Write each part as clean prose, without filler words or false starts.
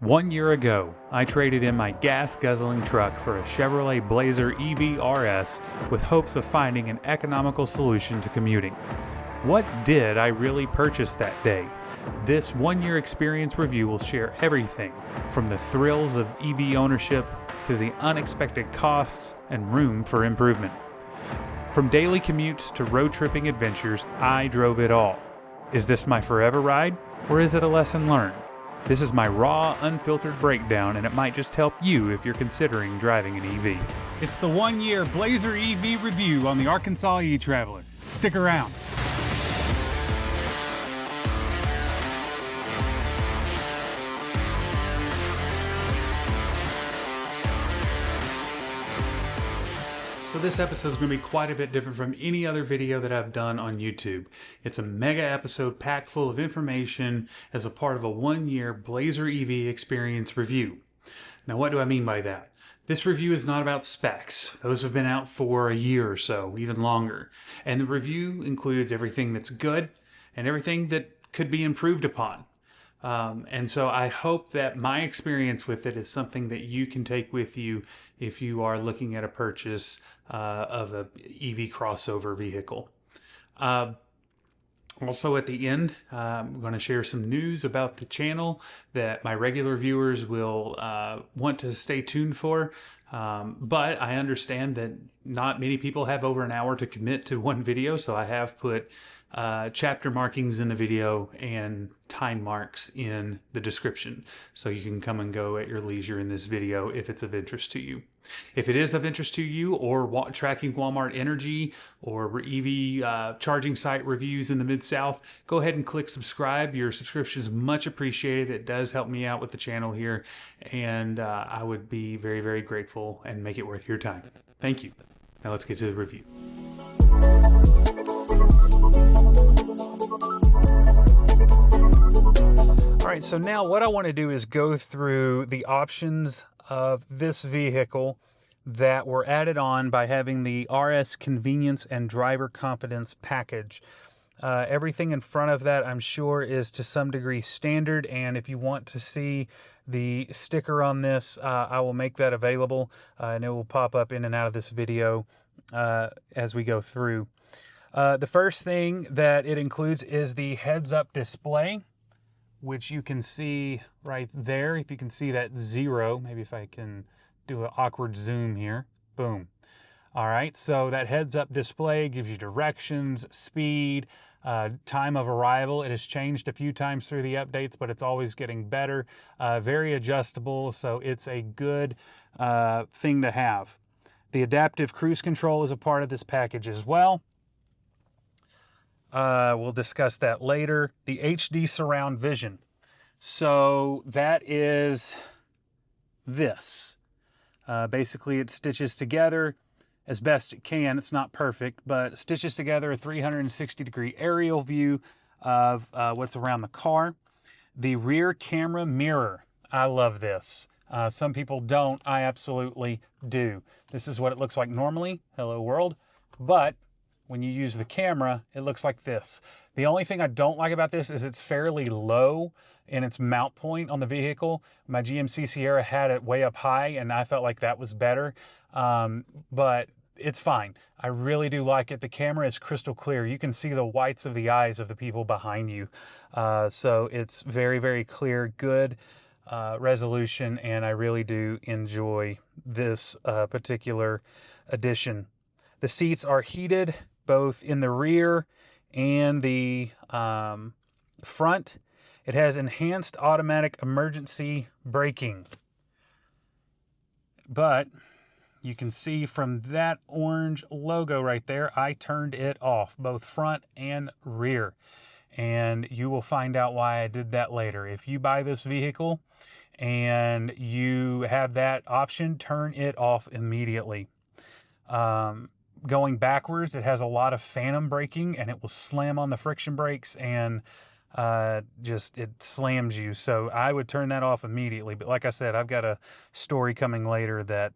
1 year ago, I traded in my gas-guzzling truck for a Chevrolet Blazer EV RS with hopes of finding an economical solution to commuting. What did I really purchase that day? This 1-year experience review will share everything from the thrills of EV ownership to the unexpected costs and room for improvement. From daily commutes to road tripping adventures, I drove it all. Is this my forever ride, or is it a lesson learned? This is my raw, unfiltered breakdown, and it might just help you if you're considering driving an EV. It's the 1-year Blazer EV review on the Arkansas eTraveler. Stick around. So this episode is going to be quite a bit different from any other video that I've done on YouTube. It's a mega episode packed full of information as a part of a 1-year Blazer EV experience review. Now, what do I mean by that? This review is not about specs. Those have been out for a year or so, even longer. And the review includes everything that's good and everything that could be improved upon. And so I hope that my experience with it is something that you can take with you if you are looking at a purchase of an EV crossover vehicle. Also at the end, I'm going to share some news about the channel that my regular viewers will want to stay tuned for. But I understand that not many people have over an hour to commit to one video, so I have put chapter markings in the video and time marks in the description, so you can come and go at your leisure in this video if it's of interest to you. If it is of interest to you, or tracking Walmart Energy or EV charging site reviews in the Mid-South, go ahead and click subscribe. Your subscription is much appreciated. It does help me out with the channel here, and I would be very, very grateful and make it worth your time. Thank you. Now let's get to the review. All right, so now what I want to do is go through the options of this vehicle that were added on by having the RS Convenience and Driver Confidence package. Everything in front of that, I'm sure, is to some degree standard, and if you want to see the sticker on this, I will make that available, and it will pop up in and out of this video as we go through. The first thing that it includes is the heads-up display, which you can see right there. If you can see that 0, maybe if I can do an awkward zoom here, boom. All right, so that heads-up display gives you directions, speed, time of arrival. It has changed a few times through the updates, but it's always getting better. Very adjustable, so it's a good thing to have. The adaptive cruise control is a part of this package as well. We'll discuss that later. The HD surround vision. So that is this. Basically, it stitches together as best it can. It's not perfect, but stitches together a 360-degree aerial view of what's around the car. The rear camera mirror. I love this. Some people don't. I absolutely do. This is what it looks like normally. Hello, world. But when you use the camera, it looks like this. The only thing I don't like about this is it's fairly low in its mount point on the vehicle. My GMC Sierra had it way up high, and I felt like that was better. But it's fine. I really do like it. The camera is crystal clear. You can see the whites of the eyes of the people behind you. So it's very, very clear, good resolution, and I really do enjoy this particular addition. The seats are heated, both in the rear and the front. It has enhanced automatic emergency braking. But you can see from that orange logo right there, I turned it off, both front and rear. And you will find out why I did that later. If you buy this vehicle and you have that option, turn it off immediately. Going backwards, it has a lot of phantom braking, and it will slam on the friction brakes, and it slams you. So I would turn that off immediately. But like I said, I've got a story coming later that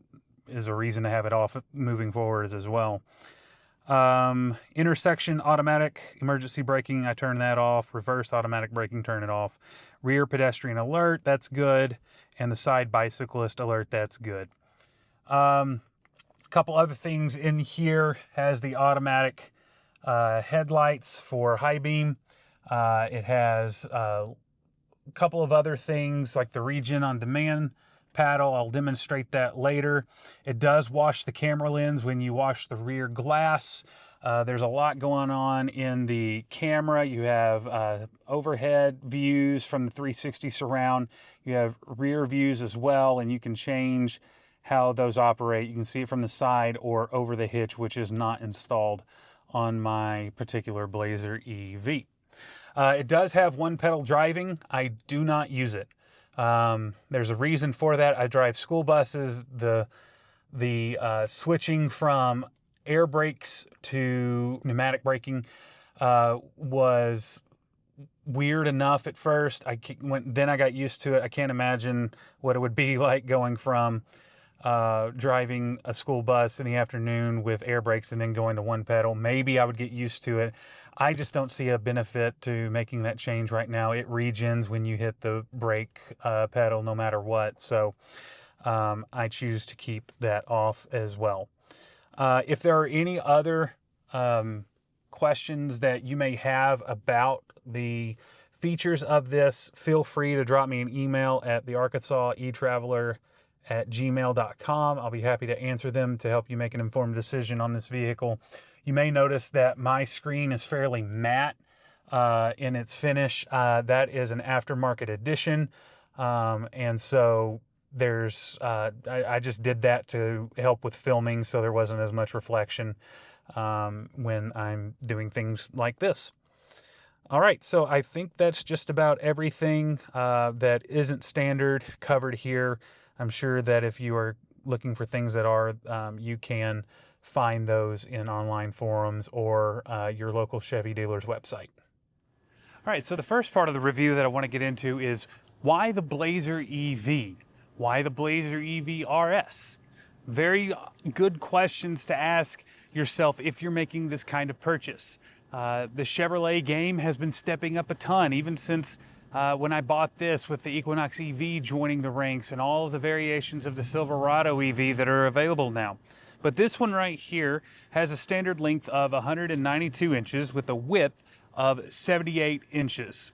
is a reason to have it off moving forward as well. Intersection automatic emergency braking, I turn that off. Reverse automatic braking, turn it off. Rear pedestrian alert, that's good. And the side bicyclist alert, that's good. A couple other things in here. Has the automatic headlights for high beam. It has a couple of other things like the regen on demand paddle. I'll demonstrate that later. It does wash the camera lens when you wash the rear glass. There's a lot going on in the camera. You have overhead views from the 360 surround. You have rear views as well, and you can change how those operate. You can see it from the side or over the hitch, which is not installed on my particular Blazer EV. It does have one pedal driving. I do not use it. There's a reason for that. I drive school buses. The switching from air brakes to pneumatic braking was weird enough at first. Then I got used to it. I can't imagine what it would be like going from driving a school bus in the afternoon with air brakes and then going to one pedal. Maybe I would get used to it. I just don't see a benefit to making that change right now. It regens when you hit the brake pedal no matter what. So I choose to keep that off as well. If there are any other questions that you may have about the features of this, feel free to drop me an email at the Arkansas eTraveler@gmail.com. I'll be happy to answer them to help you make an informed decision on this vehicle. You may notice that my screen is fairly matte in its finish. That is an aftermarket edition. And so there's, I just did that to help with filming so there wasn't as much reflection when I'm doing things like this. All right, so I think that's just about everything that isn't standard covered here. I'm sure that if you are looking for things that are, you can find those in online forums or your local Chevy dealer's website. All right, so the first part of the review that I want to get into is why the Blazer EV? Why the Blazer EV RS? Very good questions to ask yourself if you're making this kind of purchase. The Chevrolet game has been stepping up a ton, even since when I bought this with the Equinox EV joining the ranks and all of the variations of the Silverado EV that are available now. But this one right here has a standard length of 192 inches with a width of 78 inches.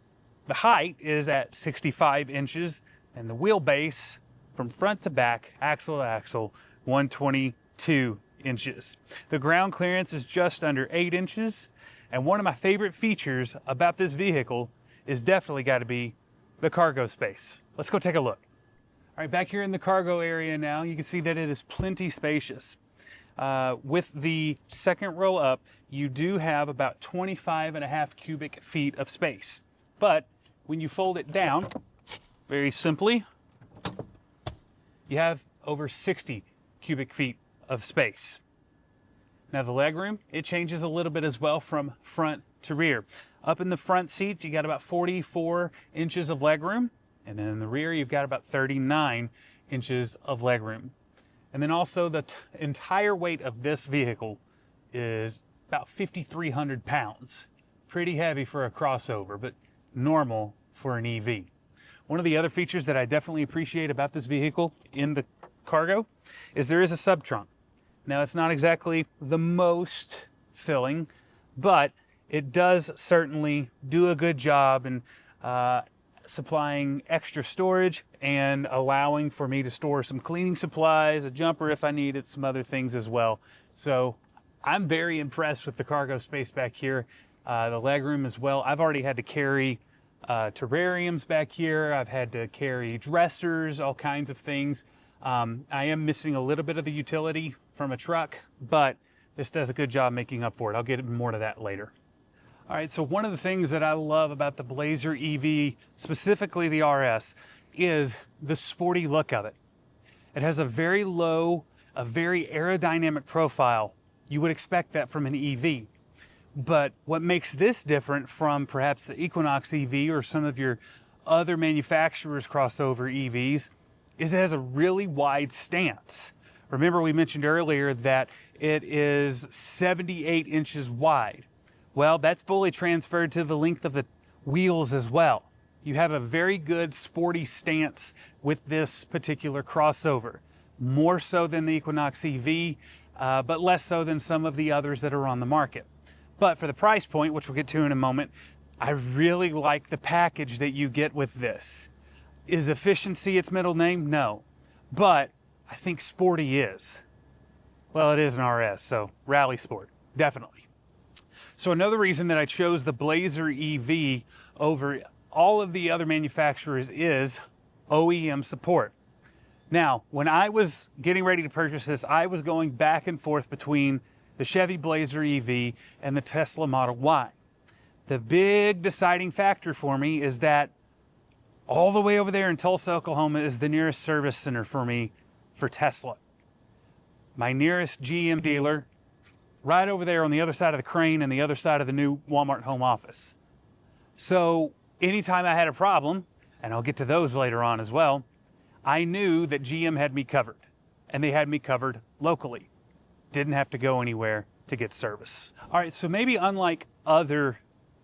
The height is at 65 inches and the wheelbase from front to back, axle to axle, 122 inches. The ground clearance is just under 8 inches. And one of my favorite features about this vehicle is definitely got to be the cargo space. Let's go take a look. All right, back here in the cargo area now, you can see that it is plenty spacious. With the second row up, you do have about 25.5 cubic feet of space. But when you fold it down, very simply, you have over 60 cubic feet of space. Now the legroom, it changes a little bit as well from front to rear. Up in the front seats, you got about 44 inches of legroom, and then in the rear, you've got about 39 inches of legroom. And then also the entire weight of this vehicle is about 5,300 pounds. Pretty heavy for a crossover, but normal for an EV. One of the other features that I definitely appreciate about this vehicle in the cargo is there is a sub trunk. Now, it's not exactly the most filling, but it does certainly do a good job in supplying extra storage and allowing for me to store some cleaning supplies, a jumper if I need it, some other things as well. So I'm very impressed with the cargo space back here, the legroom as well. I've already had to carry terrariums back here. I've had to carry dressers, all kinds of things. I am missing a little bit of the utility from a truck, but this does a good job making up for it. I'll get more to that later. All right, so one of the things that I love about the Blazer EV, specifically the RS, is the sporty look of it. It has a very low, a very aerodynamic profile. You would expect that from an EV. But what makes this different from perhaps the Equinox EV or some of your other manufacturers' crossover EVs is it has a really wide stance. Remember we mentioned earlier that it is 78 inches wide. Well, that's fully transferred to the length of the wheels as well. You have a very good sporty stance with this particular crossover, more so than the Equinox EV, but less so than some of the others that are on the market. But for the price point, which we'll get to in a moment, I really like the package that you get with this. Is efficiency its middle name? No, but I think sporty is. Well, it is an RS, so rally sport, definitely. So another reason that I chose the Blazer EV over all of the other manufacturers is OEM support. Now, when I was getting ready to purchase this, I was going back and forth between the Chevy Blazer EV and the Tesla Model Y. The big deciding factor for me is that all the way over there in Tulsa, Oklahoma is the nearest service center for me for Tesla. My nearest GM dealer, right over there on the other side of the crane and the other side of the new Walmart home office. So anytime I had a problem, and I'll get to those later on as well, I knew that GM had me covered, and they had me covered locally. Didn't have to go anywhere to get service. All right, so maybe unlike other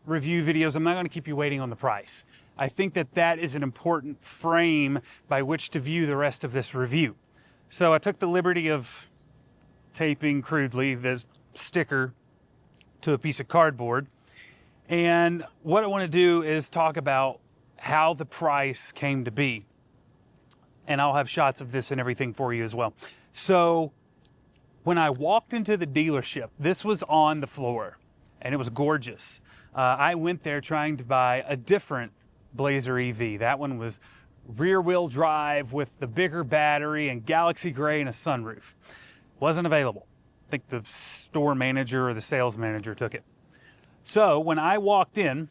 review videos, I'm not going to keep you waiting on the price. I think that that is an important frame by which to view the rest of this review. So I took the liberty of taping crudely the sticker to a piece of cardboard. And what I want to do is talk about how the price came to be. And I'll have shots of this and everything for you as well. So when I walked into the dealership, this was on the floor and it was gorgeous. I went there trying to buy a different Blazer EV. That one was rear wheel drive with the bigger battery and Galaxy Gray and a sunroof. Wasn't available. I think the store manager or the sales manager took it. So when I walked in,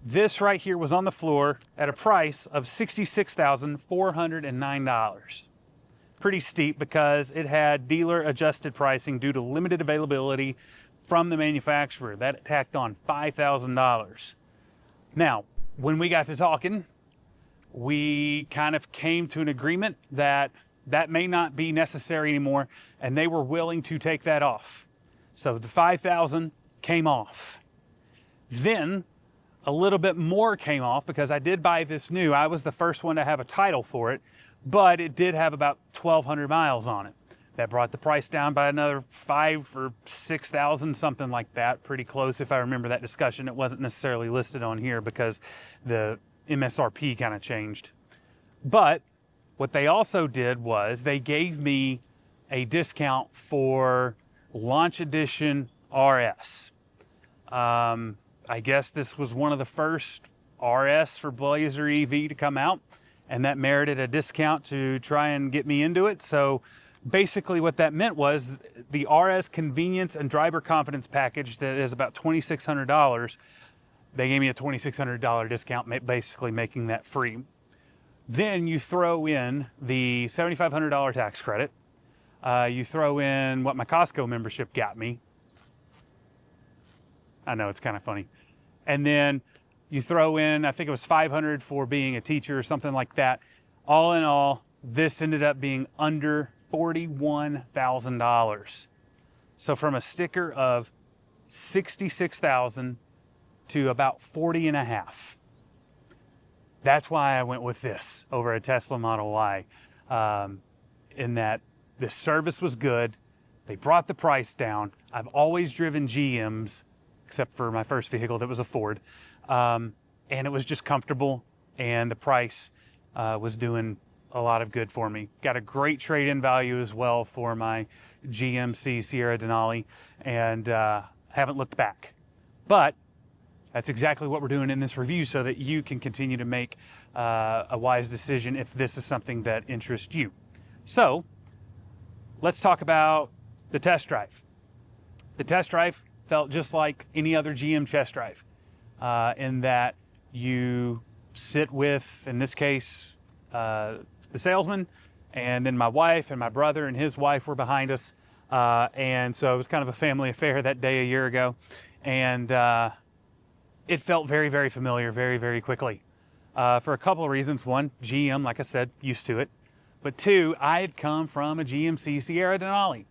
this right here was on the floor at a price of $66,409. Pretty steep because it had dealer adjusted pricing due to limited availability from the manufacturer. That tacked on $5,000. Now, when we got to talking, we kind of came to an agreement that that may not be necessary anymore, and they were willing to take that off. So the $5,000 came off. Then a little bit more came off because I did buy this new. I was the first one to have a title for it, but it did have about 1,200 miles on it. That brought the price down by another 5,000 or 6,000, something like that. Pretty close if I remember that discussion. It wasn't necessarily listed on here because the MSRP kind of changed. But what they also did was they gave me a discount for Launch Edition RS. I guess this was one of the first RS for Blazer EV to come out, and that merited a discount to try and get me into it. So basically what that meant was the RS convenience and driver confidence package that is about $2,600, they gave me a $2,600 discount, basically making that free. Then you throw in the $7,500 tax credit. You throw in what my Costco membership got me. I know, it's kind of funny. And then you throw in, I think it was $500 for being a teacher or something like that. All in all, this ended up being under $41,000. So from a sticker of $66,000 to about 40 and a half. That's why I went with this over a Tesla Model Y, in that the service was good. They brought the price down. I've always driven GMs, except for my first vehicle that was a Ford. And it was just comfortable, and the price was doing a lot of good for me. Got a great trade-in value as well for my GMC Sierra Denali, and haven't looked back. But that's exactly what we're doing in this review so that you can continue to make a wise decision if this is something that interests you. So let's talk about the test drive. The test drive felt just like any other GM test drive, in that you sit with, in this case, the salesman, and then my wife and my brother and his wife were behind us. And so it was kind of a family affair that day a year ago. And it felt very, very familiar very, very quickly, for a couple of reasons. One, GM, like I said, used to it. But two, I had come from a GMC Sierra Denali.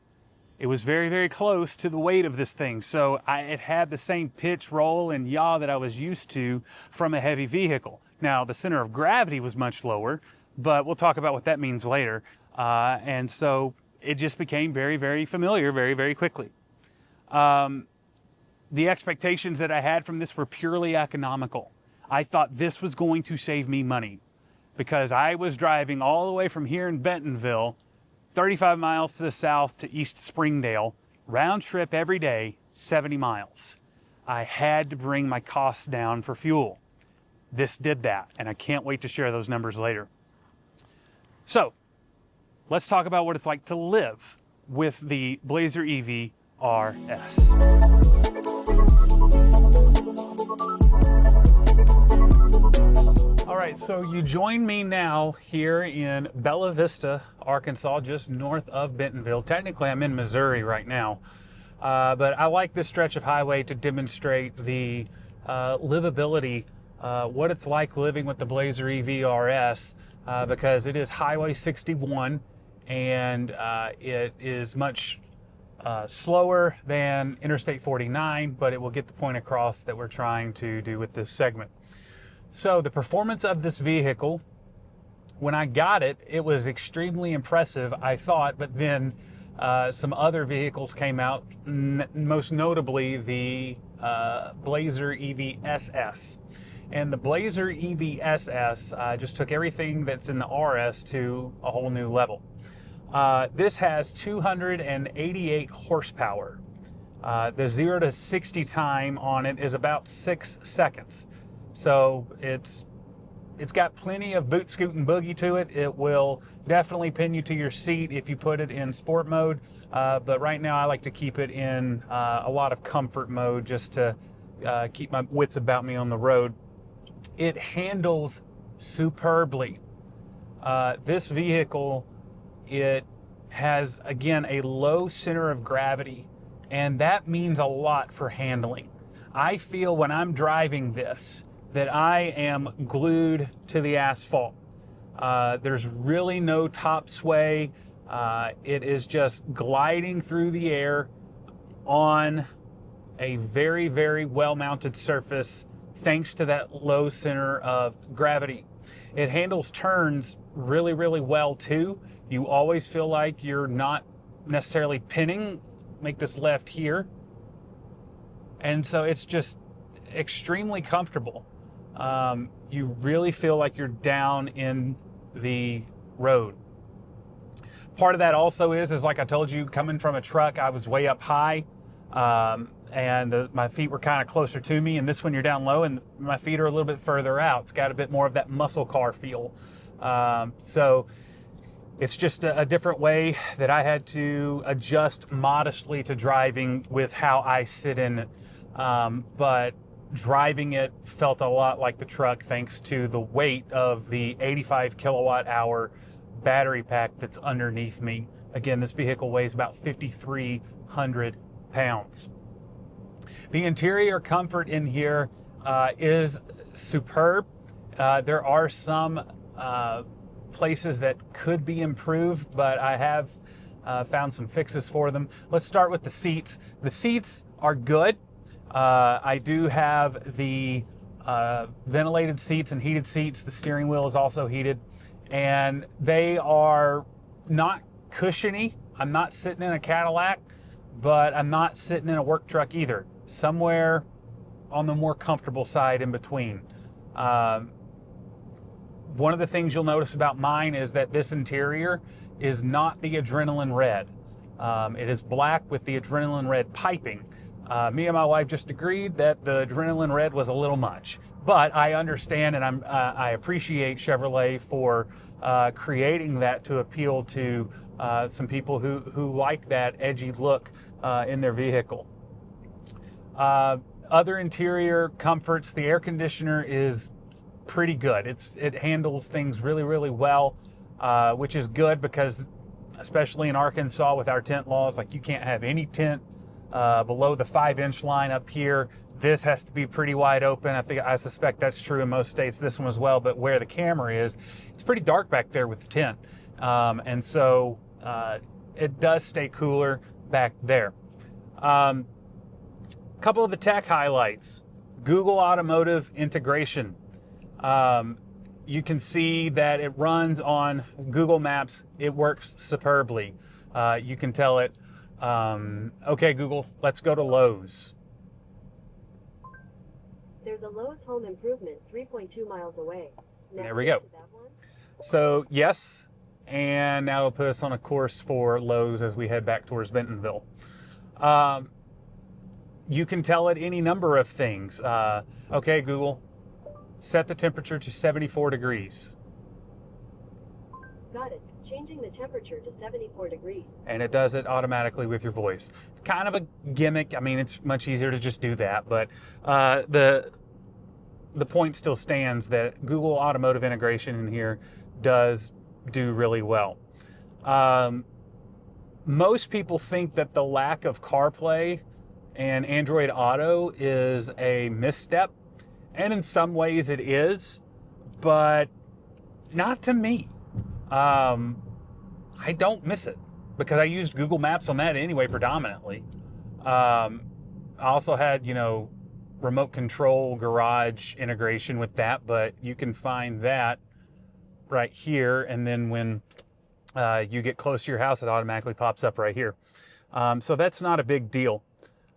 It was very, very close to the weight of this thing. So it had the same pitch, roll, and yaw that I was used to from a heavy vehicle. Now, the center of gravity was much lower, but we'll talk about what that means later. And so it just became very, very familiar very, very quickly. The expectations that I had from this were purely economical. I thought this was going to save me money because I was driving all the way from here in Bentonville, 35 miles to the south to East Springdale, round trip every day, 70 miles. I had to bring my costs down for fuel. This did that, and I can't wait to share those numbers later. So let's talk about what it's like to live with the Blazer EV RS. All right, so you join me now here in Bella Vista, Arkansas, just north of Bentonville. Technically, I'm in Missouri right now, but I like this stretch of highway to demonstrate the livability, what it's like living with the Blazer EV RS, because it is Highway 61, and it is much slower than Interstate 49, but it will get the point across that we're trying to do with this segment. So the performance of this vehicle, when I got it, it was extremely impressive, I thought, but then some other vehicles came out, most notably the Blazer EV SS. And the Blazer EV SS just took everything that's in the RS to a whole new level. This has 288 horsepower. The 0 to 60 time on it is about 6 seconds. So it's got plenty of boot, scoot, and boogie to it. It will definitely pin you to your seat if you put it in sport mode. But right now I like to keep it in a lot of comfort mode just to keep my wits about me on the road. It handles superbly. This vehicle, it has, again, a low center of gravity, and that means a lot for handling. I feel when I'm driving this that I am glued to the asphalt. There's really no top sway. It is just gliding through the air on a very, very well-mounted surface thanks to that low center of gravity. It handles turns really, really well too. You always feel like you're not necessarily pinning. Make this left here. And so it's just extremely comfortable. You really feel like you're down in the road. Part of that also is like I told you, coming from a truck, I was way up high, and my feet were kind of closer to me, and this one you're down low and my feet are a little bit further out. It's got a bit more of that muscle car feel. So it's just a different way that I had to adjust modestly to driving with how I sit in it. But driving it felt a lot like the truck thanks to the weight of the 85 kilowatt hour battery pack that's underneath me. Again, this vehicle weighs about 5,300 pounds. The interior comfort in here is superb. There are some places that could be improved, but I have found some fixes for them. Let's start with the seats. The seats are good. I do have the ventilated seats and heated seats. The steering wheel is also heated, and they are not cushiony. I'm not sitting in a Cadillac, but I'm not sitting in a work truck either. Somewhere on the more comfortable side in between. One of the things you'll notice about mine is that this interior is not the adrenaline red. It is black with the adrenaline red piping. Me and my wife just agreed that the adrenaline red was a little much, but I understand and I appreciate Chevrolet for creating that to appeal to some people who like that edgy look in their vehicle. Other interior comforts, the air conditioner is pretty good. It handles things really, really well, which is good because especially in Arkansas with our tent laws, like you can't have any tent below the 5-inch line up here. This has to be pretty wide open. I suspect that's true in most states, this one as well, but where the camera is, it's pretty dark back there with the tent. And so it does stay cooler back there. Couple of the tech highlights. Google Automotive integration. You can see that it runs on Google Maps. It works superbly. You can tell it, okay, Google, let's go to Lowe's. There's a Lowe's home improvement 3.2 miles away. There we go. To that one. So yes, and now it'll put us on a course for Lowe's as we head back towards Bentonville. You can tell it any number of things. Okay, Google, set the temperature to 74 degrees. Got it. Changing the temperature to 74 degrees. And it does it automatically with your voice. Kind of a gimmick. I mean, it's much easier to just do that, but the point still stands that Google Automotive integration in here does do really well. Most people think that the lack of CarPlay and Android Auto is a misstep, and in some ways it is, but not to me. I don't miss it because I used Google Maps on that anyway, predominantly. I also had, remote control garage integration with that, but you can find that right here. And then when you get close to your house, it automatically pops up right here. So that's not a big deal.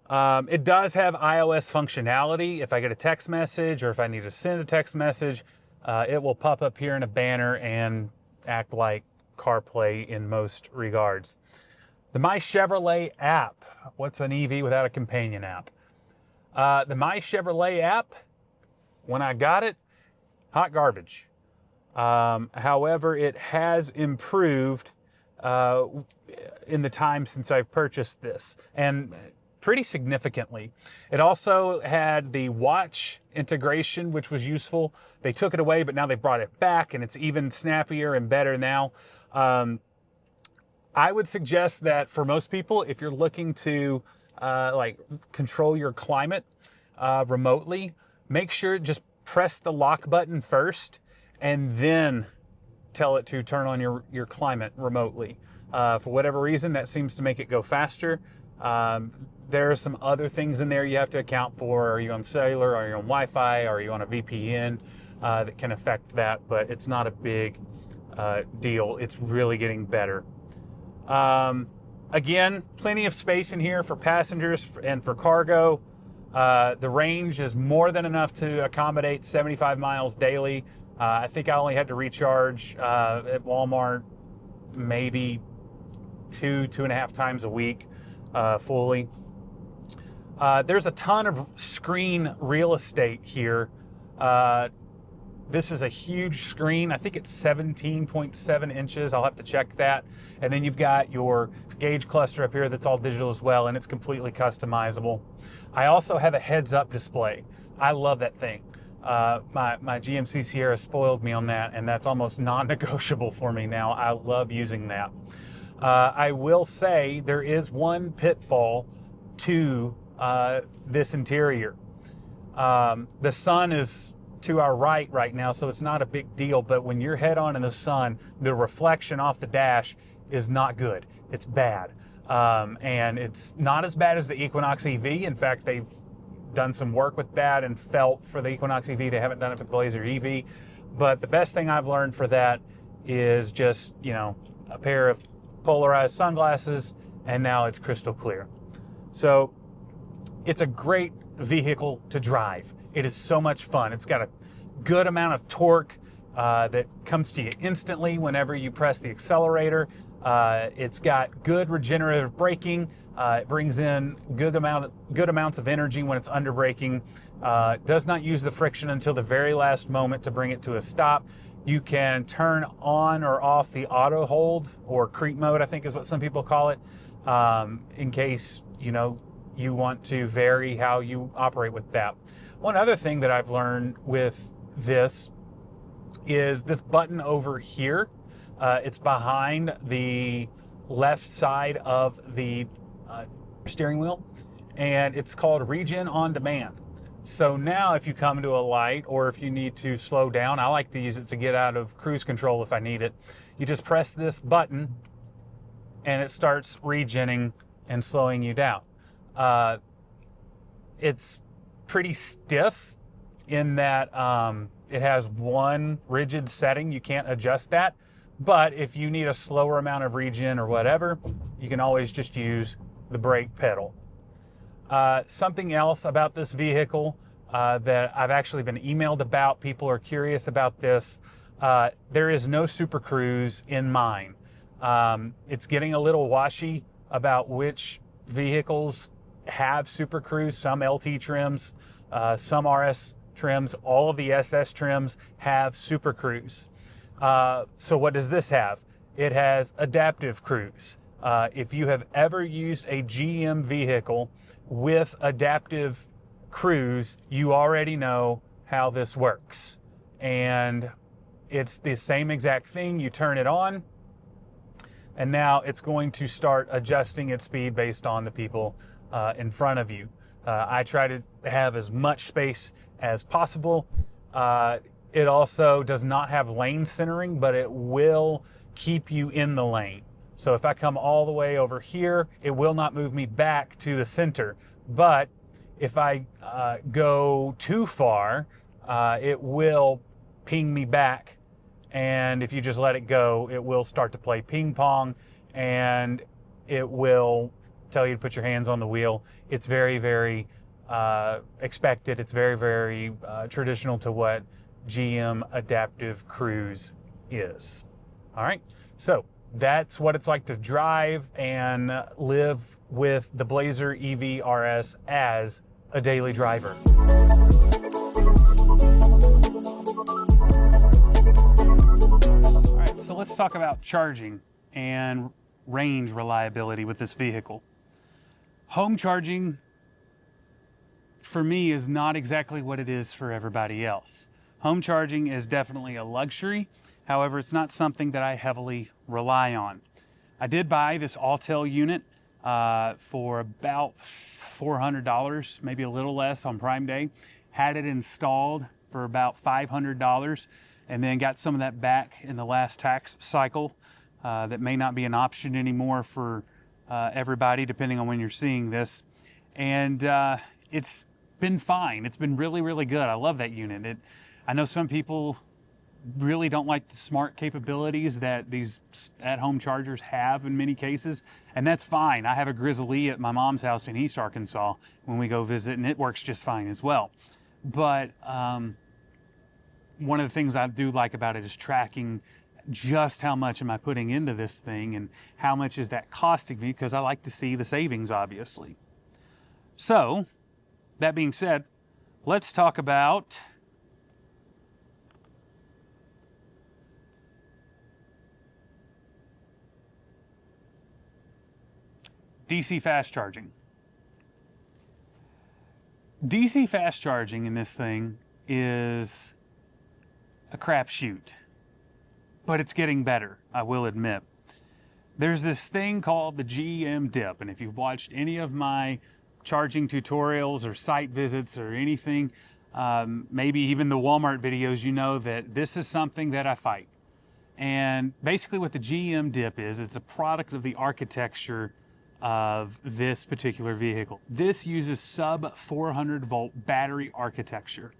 It does have iOS functionality. If I get a text message or if I need to send a text message, it will pop up here in a banner and act like CarPlay in most regards. The My Chevrolet app. What's an EV without a companion app? The My Chevrolet app, when I got it, hot garbage. However, it has improved in the time since I've purchased this, and pretty significantly. It also had the watch integration, which was useful. They took it away, but now they brought it back, and it's even snappier and better now. I would suggest that for most people, if you're looking to control your climate remotely, make sure just press the lock button first and then tell it to turn on your climate remotely. For whatever reason, that seems to make it go faster. There are some other things in there you have to account for. Are you on cellular? Are you on Wi-Fi? Are you on a VPN that can affect that? But it's not a big deal. It's really getting better. Again, plenty of space in here for passengers and for cargo. The range is more than enough to accommodate 75 miles daily. I think I only had to recharge at Walmart maybe 2.5 times a week fully. There's a ton of screen real estate here. This is a huge screen. I think it's 17.7 inches. I'll have to check that. And then you've got your gauge cluster up here that's all digital as well, and it's completely customizable. I also have a heads-up display. I love that thing. My GMC Sierra spoiled me on that, and that's almost non-negotiable for me now. I love using that. I will say there is one pitfall to this interior. The sun is to our right now, so it's not a big deal, but when you're head on in the sun, the reflection off the dash is not good. It's bad. And it's not as bad as the Equinox EV. In fact, they've done some work with that and felt for the Equinox EV. They haven't done it for the Blazer EV. But the best thing I've learned for that is just, a pair of polarized sunglasses, and now it's crystal clear. So it's a great vehicle to drive. It is so much fun. It's got a good amount of torque that comes to you instantly whenever you press the accelerator. It's got good regenerative braking. It brings in good amounts of energy when it's under braking. Does not use the friction until the very last moment to bring it to a stop. You can turn on or off the auto hold, or creep mode, I think is what some people call it, in case you want to vary how you operate with that. One other thing that I've learned with this is this button over here. It's behind the left side of the steering wheel, and it's called Regen on Demand. So now if you come to a light or if you need to slow down, I like to use it to get out of cruise control if I need it. You just press this button and it starts regenning and slowing you down. It's pretty stiff in that it has one rigid setting. You can't adjust that. But if you need a slower amount of regen or whatever, you can always just use the brake pedal. Something else about this vehicle that I've actually been emailed about, people are curious about this. There is no Super Cruise in mine. It's getting a little washy about which vehicles have Super Cruise. Some LT trims, some RS trims, all of the SS trims have Super Cruise. So what does this have? It has adaptive cruise. If you have ever used a GM vehicle with adaptive cruise, you already know how this works. And it's the same exact thing. You turn it on, and now it's going to start adjusting its speed based on the people in front of you. I try to have as much space as possible. It also does not have lane centering, but it will keep you in the lane. So if I come all the way over here, it will not move me back to the center. But if I go too far, it will ping me back. And if you just let it go, it will start to play ping pong and it will tell you to put your hands on the wheel. It's very, very expected. It's very, very traditional to what GM adaptive cruise is. All right, so that's what it's like to drive and live with the Blazer EV RS as a daily driver. All right, so let's talk about charging and range reliability with this vehicle. Home charging for me is not exactly what it is for everybody else. Home charging is definitely a luxury. However, it's not something that I heavily rely on. I did buy this Autel unit for about $400, maybe a little less on Prime Day. Had it installed for about $500 and then got some of that back in the last tax cycle. That may not be an option anymore for everybody, depending on when you're seeing this. And it's been fine. It's been really, really good. I love that unit. I know some people really don't like the smart capabilities that these at-home chargers have in many cases, and that's fine. I have a Grizzly at my mom's house in East Arkansas when we go visit, and it works just fine as well. But one of the things I do like about it is tracking just how much am I putting into this thing and how much is that costing me, because I like to see the savings, obviously. So, that being said, let's talk about DC fast charging. DC fast charging in this thing is a crapshoot, but it's getting better, I will admit. There's this thing called the GM dip, and if you've watched any of my charging tutorials or site visits or anything, maybe even the Walmart videos, you know that this is something that I fight. And basically what the GM dip is, it's a product of the architecture of this particular vehicle. This uses sub 400 volt battery architecture.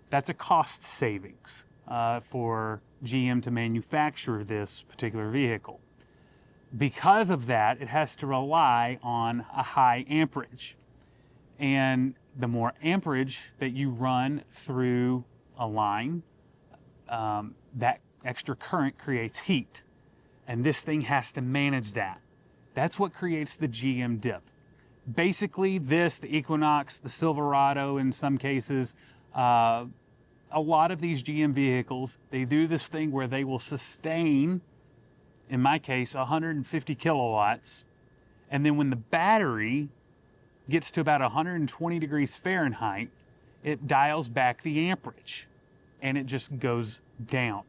That's a cost savings for GM to manufacture this particular vehicle. Because of that, it has to rely on a high amperage. And the more amperage that you run through a line, that extra current creates heat. And this thing has to manage that. That's what creates the GM dip. Basically this, the Equinox, the Silverado in some cases, a lot of these GM vehicles, they do this thing where they will sustain, in my case, 150 kilowatts. And then when the battery gets to about 120 degrees Fahrenheit, it dials back the amperage and it just goes down.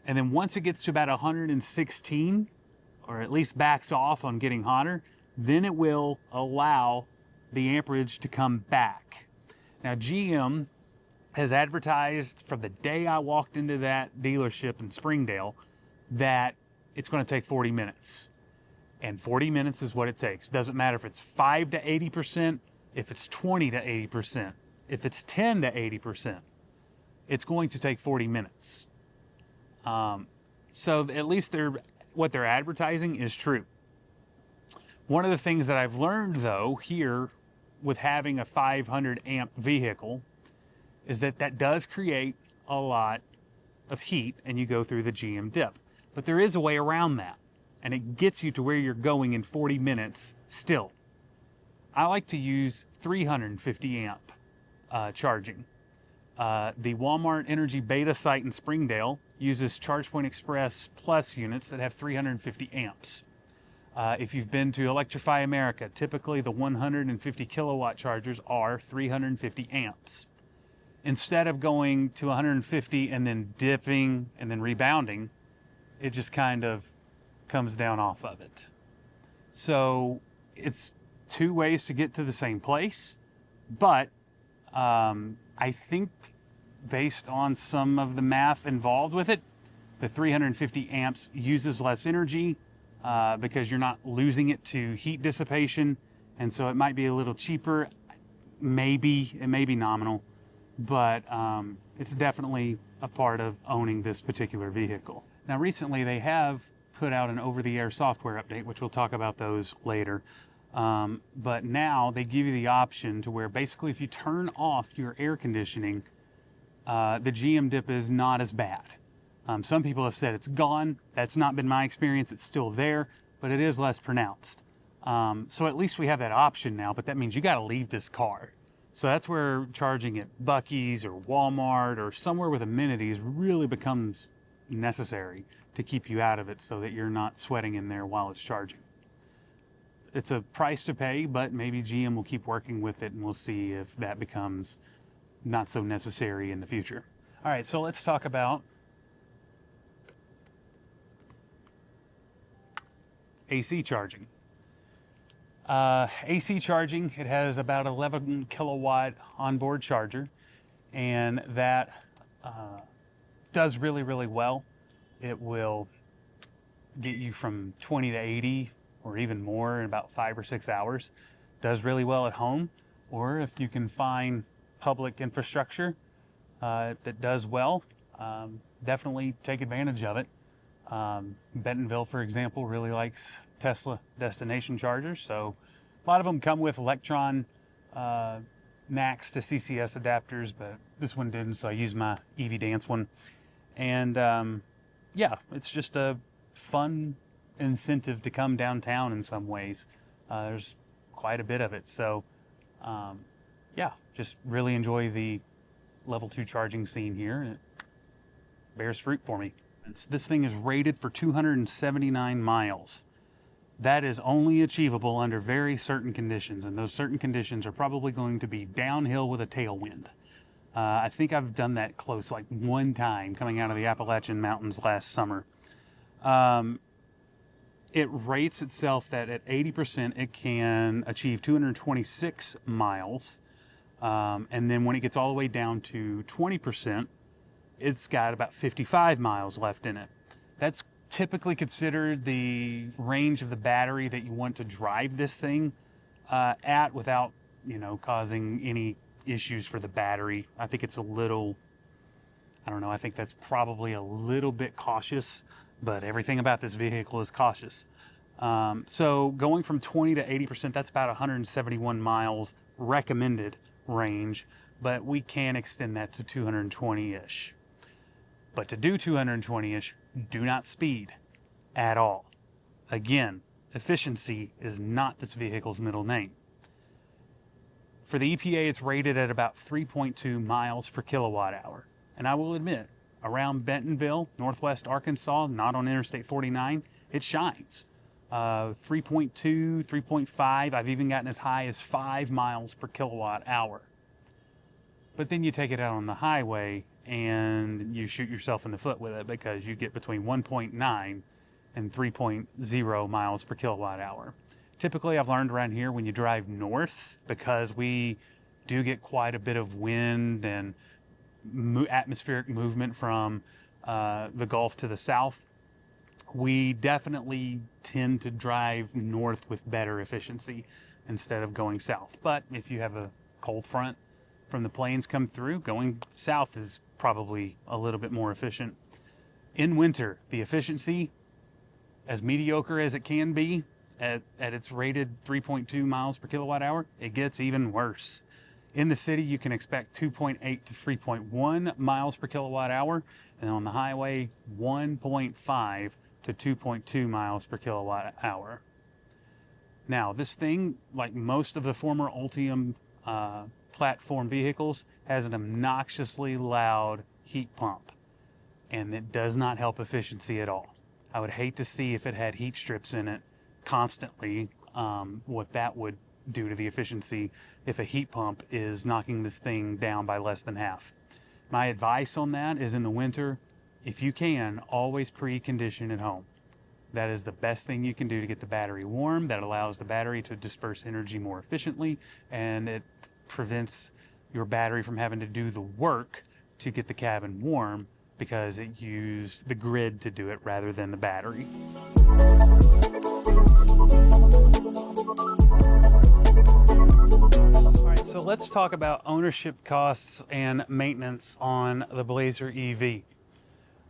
And then once it gets to about 116, or at least backs off on getting hotter, then it will allow the amperage to come back. Now GM has advertised from the day I walked into that dealership in Springdale that it's going to take 40 minutes. And 40 minutes is what it takes. Doesn't matter if it's 5 to 80%, if it's 20 to 80%, if it's 10 to 80%, it's going to take 40 minutes. So at least what they're advertising is true. One of the things that I've learned though here with having a 500 amp vehicle is that does create a lot of heat and you go through the GM dip. But there is a way around that, and it gets you to where you're going in 40 minutes still. I like to use 350 amp charging. The Walmart Energy Beta site in Springdale uses ChargePoint Express Plus units that have 350 amps. If you've been to Electrify America, typically the 150 kilowatt chargers are 350 amps. Instead of going to 150 and then dipping and then rebounding, it just kind of comes down off of it. So it's two ways to get to the same place, but I think based on some of the math involved with it, the 350 amps uses less energy because you're not losing it to heat dissipation, and so it might be a little cheaper. Maybe, it may be nominal, but it's definitely a part of owning this particular vehicle. Now recently they have put out an over-the-air software update, which we'll talk about those later. But now they give you the option to where basically if you turn off your air conditioning, the GM dip is not as bad. Some people have said it's gone. That's not been my experience. It's still there, but it is less pronounced. So at least we have that option now, but that means you got to leave this car. So that's where charging at Buc-ee's or Walmart or somewhere with amenities really becomes necessary to keep you out of it so that you're not sweating in there while it's charging. It's a price to pay, but maybe GM will keep working with it and we'll see if that becomes not so necessary in the future. All right, so let's talk about AC charging. AC charging, it has about 11 kilowatt onboard charger, and that does really, really well. It will get you from 20 to 80 or even more in about 5 or 6 hours. Does really well at home, or if you can find public infrastructure that does well, definitely take advantage of it. Bentonville, for example, really likes Tesla destination chargers, so a lot of them come with Electron NACS to CCS adapters, but this one didn't, so I used my EV Dance one. And yeah, it's just a fun incentive to come downtown in some ways. There's quite a bit of it, so yeah, just really enjoy the level 2 charging scene here, and it bears fruit for me. This thing is rated for 279 miles. That is only achievable under very certain conditions, and those certain conditions are probably going to be downhill with a tailwind. I think I've done that close like one time coming out of the Appalachian Mountains last summer. It rates itself that at 80% it can achieve 226 miles, and then when it gets all the way down to 20%, it's got about 55 miles left in it. That's typically considered the range of the battery that you want to drive this thing at without, causing any issues for the battery. I think it's a little, I don't know, I think that's probably a little bit cautious, but everything about this vehicle is cautious. So going from 20 to 80%, that's about 171 miles recommended range, but we can extend that to 220-ish. But to do 220-ish, do not speed at all. Again, efficiency is not this vehicle's middle name. For the EPA, it's rated at about 3.2 miles per kilowatt hour. And I will admit, around Bentonville, Northwest Arkansas, not on Interstate 49, it shines. 3.2, 3.5, I've even gotten as high as 5 miles per kilowatt hour. But then you take it out on the highway and you shoot yourself in the foot with it because you get between 1.9 and 3.0 miles per kilowatt hour. Typically, I've learned around here when you drive north, because we do get quite a bit of wind and atmospheric movement from the Gulf to the south, we definitely tend to drive north with better efficiency instead of going south. But if you have a cold front from the plains come through, going south is probably a little bit more efficient. In winter, the efficiency, as mediocre as it can be at its rated 3.2 miles per kilowatt hour, it gets even worse. In the city, you can expect 2.8 to 3.1 miles per kilowatt hour, and on the highway, 1.5 to 2.2 miles per kilowatt hour. Now, this thing, like most of the former Ultium platform vehicles, has an obnoxiously loud heat pump, and it does not help efficiency at all. I would hate to see, if it had heat strips in it constantly, what that would do to the efficiency if a heat pump is knocking this thing down by less than half. My advice on that is, in the winter, if you can, always precondition at home. That is the best thing you can do to get the battery warm. That allows the battery to disperse energy more efficiently, and it prevents your battery from having to do the work to get the cabin warm, because it used the grid to do it rather than the battery. All right, so let's talk about ownership costs and maintenance on the Blazer EV.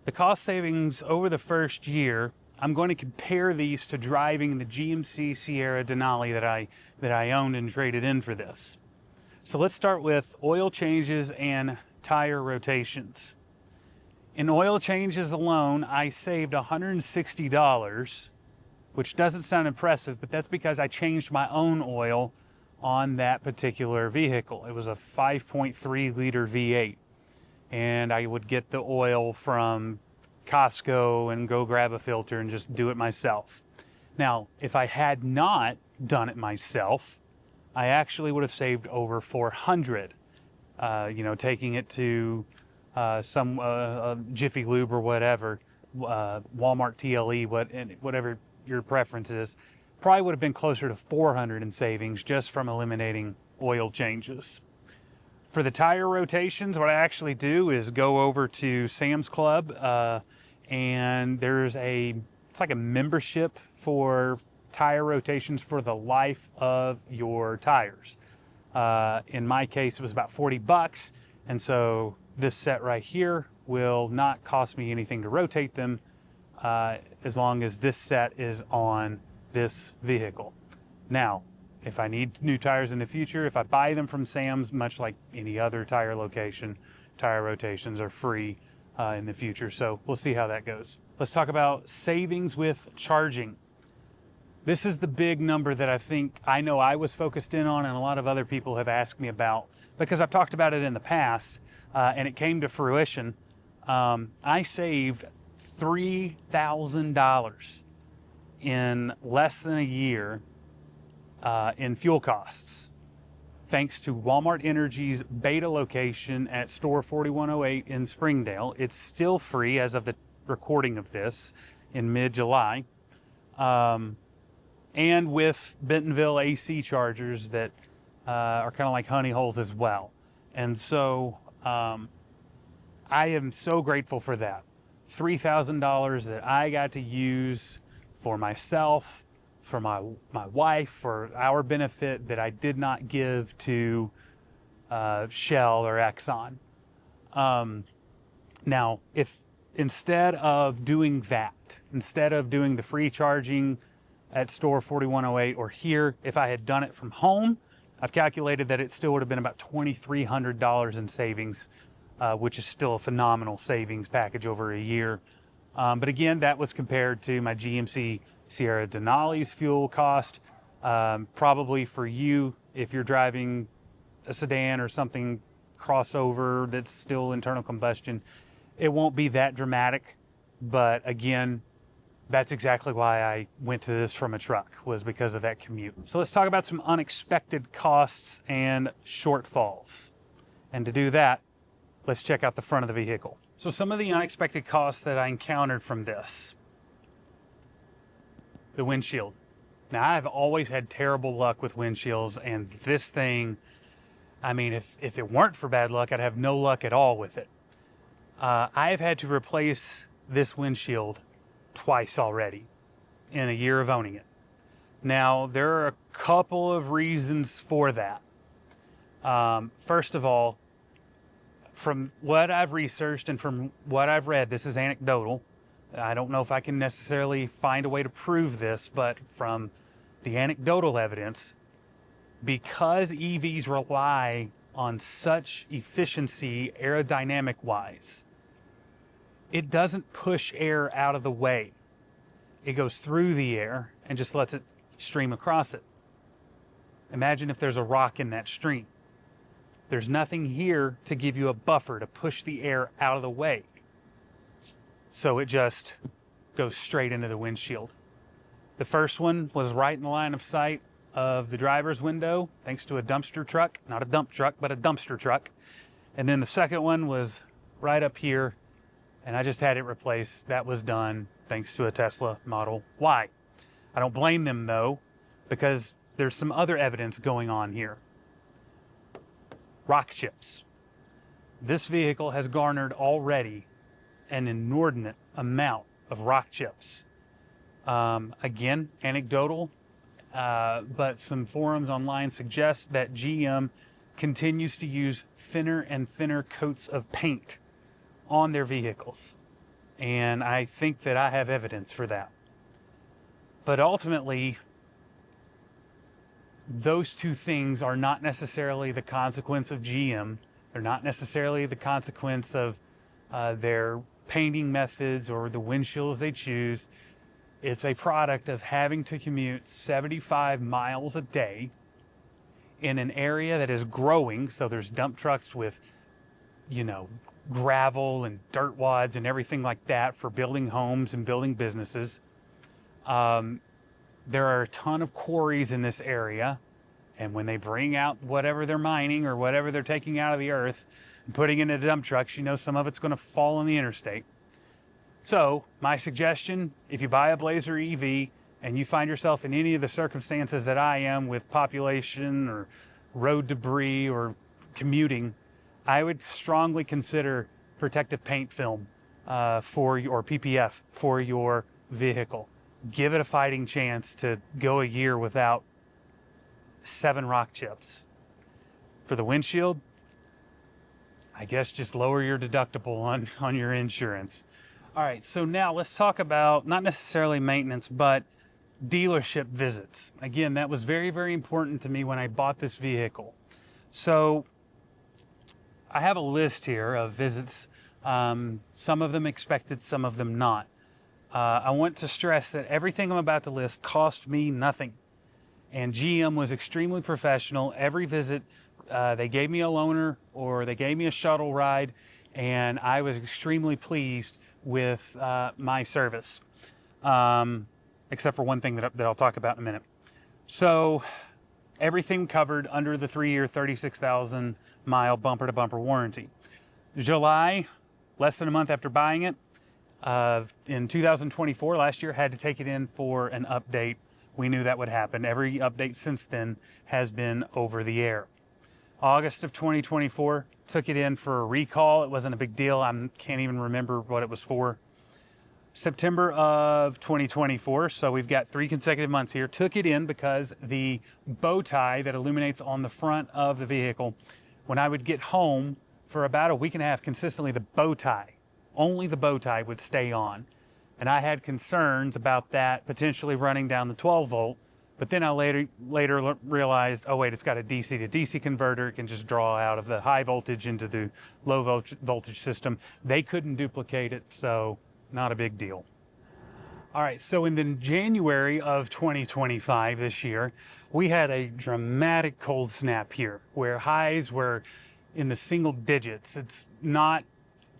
The cost savings over the first year, I'm going to compare these to driving the GMC Sierra Denali that I owned and traded in for this. So let's start with oil changes and tire rotations. In oil changes alone, I saved $160, which doesn't sound impressive, but that's because I changed my own oil on that particular vehicle. It was a 5.3 liter V8, and I would get the oil from Costco and go grab a filter and just do it myself. Now, if I had not done it myself, I actually would have saved over $400. Taking it to some Jiffy Lube or whatever, Walmart TLE, whatever your preference is, probably would have been closer to $400 in savings just from eliminating oil changes. For the tire rotations, what I actually do is go over to Sam's Club, and it's like a membership for tire rotations for the life of your tires. In my case, it was about $40, and so this set right here will not cost me anything to rotate them, as long as this set is on this vehicle. Now, if I need new tires in the future, if I buy them from Sam's, much like any other tire location, tire rotations are free in the future. So we'll see how that goes. Let's talk about savings with charging. This is the big number that I know I was focused in on, and a lot of other people have asked me about, because I've talked about it in the past, and it came to fruition. I saved $3,000 in less than a year in fuel costs, thanks to Walmart Energy's beta location at store 4108 in Springdale. It's still free as of the recording of this in mid-July. And with Bentonville AC chargers that are kind of like honey holes as well. And so I am so grateful for that. $3,000 that I got to use for myself, for my wife, for our benefit, that I did not give to Shell or Exxon. Now, if instead of doing that, instead of doing the free charging at store 4108 or here, if I had done it from home, I've calculated that it still would have been about $2,300 in savings, which is still a phenomenal savings package over a year. But again, that was compared to my GMC Sierra Denali's fuel cost. Probably for you, if you're driving a sedan or something crossover that's still internal combustion, it won't be that dramatic. But again, that's exactly why I went to this from a truck, was because of that commute. So let's talk about some unexpected costs and shortfalls. And to do that, let's check out the front of the vehicle. So some of the unexpected costs that I encountered from this. The windshield. Now, I've always had terrible luck with windshields, and this thing I mean, if it weren't for bad luck, I'd have no luck at all with it. I've had to replace this windshield twice already in a year of owning it. Now, there are a couple of reasons for that. First of all, from what I've researched and from what I've read, this is anecdotal. I don't know if I can necessarily find a way to prove this, but from the anecdotal evidence, because EVs rely on such efficiency aerodynamic wise, it doesn't push air out of the way. It goes through the air and just lets it stream across it. Imagine if there's a rock in that stream. There's nothing here to give you a buffer to push the air out of the way. So it just goes straight into the windshield. The first one was right in the line of sight of the driver's window, thanks to a dumpster truck. Not a dump truck, but a dumpster truck. And then the second one was right up here, and I just had it replaced. That was done thanks to a Tesla Model Y. I don't blame them though, because there's some other evidence going on here. Rock chips. This vehicle has garnered already an inordinate amount of rock chips. Again, anecdotal, but some forums online suggest that GM continues to use thinner and thinner coats of paint on their vehicles. And I think that I have evidence for that. But ultimately, those two things are not necessarily the consequence of GM. They're not necessarily the consequence of their painting methods or the windshields they choose. It's a product of having to commute 75 miles a day in an area that is growing. So there's dump trucks with, gravel and dirt wads and everything like that for building homes and building businesses. There are a ton of quarries in this area, and when they bring out whatever they're mining or whatever they're taking out of the earth and putting it into dump trucks, some of it's going to fall on the interstate. So my suggestion, if you buy a Blazer EV and you find yourself in any of the circumstances that I am with population or road debris or commuting, I would strongly consider protective paint film or PPF for your vehicle. Give it a fighting chance to go a year without 7 rock chips. For the windshield, I guess just lower your deductible on your insurance. All right, so now let's talk about not necessarily maintenance, but dealership visits. Again, that was very, very important to me when I bought this vehicle. So I have a list here of visits, some of them expected, some of them not. I want to stress that everything I'm about to list cost me nothing. And GM was extremely professional. Every visit, they gave me a loaner or they gave me a shuttle ride, and I was extremely pleased with my service, except for one thing that I'll talk about in a minute. So everything covered under the 3-year, 36,000 mile bumper to bumper warranty. July, less than a month after buying it, in 2024, last year, had to take it in for an update. We knew that would happen. Every update since then has been over the air. August of 2024, took it in for a recall. It wasn't a big deal. I can't even remember what it was for. September of 2024, so we've got 3 consecutive months here, took it in because the bow tie that illuminates on the front of the vehicle, when I would get home for about a week and a half consistently, the bow tie, only the bow tie would stay on. And I had concerns about that potentially running down the 12 volt, but then I later realized, oh wait, it's got a DC to DC converter. It can just draw out of the high voltage into the low voltage system. They couldn't duplicate it, so not a big deal. All right, so in the January of 2025 this year, we had a dramatic cold snap here where highs were in the single digits. It's not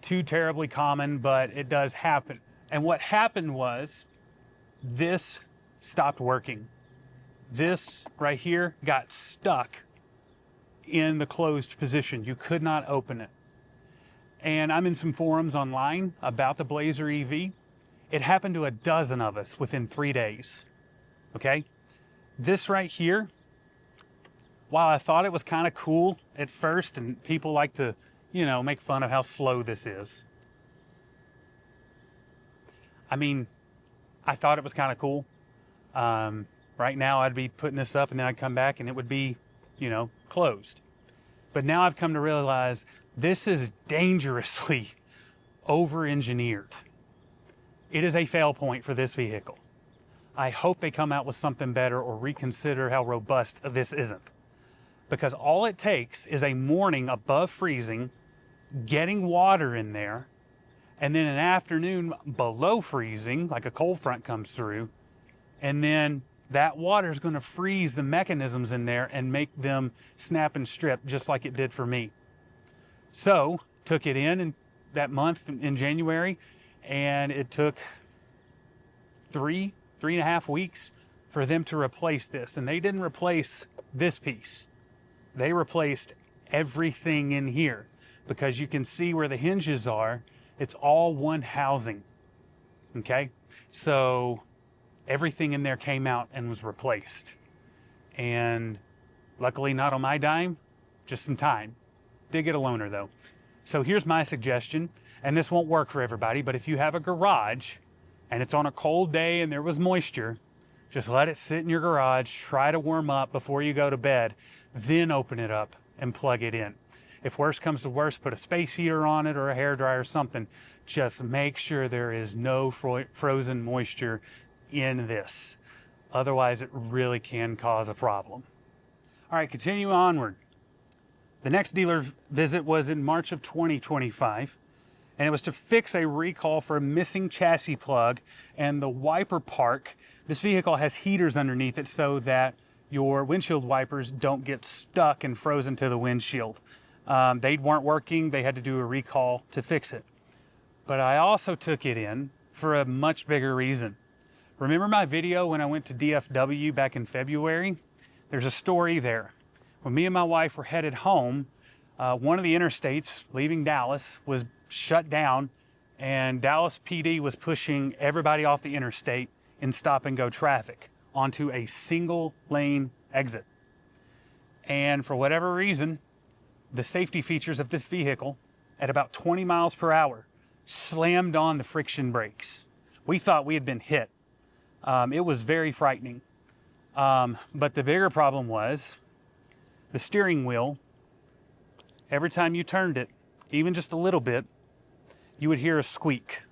too terribly common, but it does happen. And what happened was this stopped working. This right here got stuck in the closed position. You could not open it. And I'm in some forums online about the Blazer EV. It happened to a dozen of us within 3 days, okay? This right here while I thought it was kind of cool at first, and people like to, you know, make fun of how slow this is. I mean, I thought it was kind of cool. Right now I'd be putting this up and then I'd come back and it would be, you know, closed. But now I've come to realize this is dangerously over-engineered. It is a fail point for this vehicle. I hope they come out with something better or reconsider how robust this isn't. Because all it takes is a morning above freezing, getting water in there, and then an afternoon below freezing, like a cold front comes through, and then that water is going to freeze the mechanisms in there and make them snap and strip just like it did for me. So, took it in that month in January, and it took three and a half weeks for them to replace this. And they didn't replace this piece. They replaced everything in here, because you can see where the hinges are. It's all one housing, okay? So everything in there came out and was replaced. And luckily not on my dime, just some time. Did get a loaner though. So here's my suggestion, and this won't work for everybody, but if you have a garage and it's on a cold day and there was moisture, just let it sit in your garage, try to warm up before you go to bed, then open it up and plug it in. If worse comes to worse, put a space heater on it or a hairdryer or something. Just make sure there is no frozen moisture in this. Otherwise, it really can cause a problem. All right, continue onward. The next dealer visit was in March of 2025, and it was to fix a recall for a missing chassis plug and the wiper park. This vehicle has heaters underneath it so that your windshield wipers don't get stuck and frozen to the windshield. They weren't working. They had to do a recall to fix it. But I also took it in for a much bigger reason. Remember my video when I went to DFW back in February? There's a story there. When me and my wife were headed home, one of the interstates leaving Dallas was shut down, and Dallas PD was pushing everybody off the interstate in stop and go traffic onto a single lane exit. And for whatever reason, the safety features of this vehicle at about 20 miles per hour slammed on the friction brakes. We thought we had been hit. It was very frightening. But the bigger problem was the steering wheel. Every time you turned it, even just a little bit, you would hear a squeak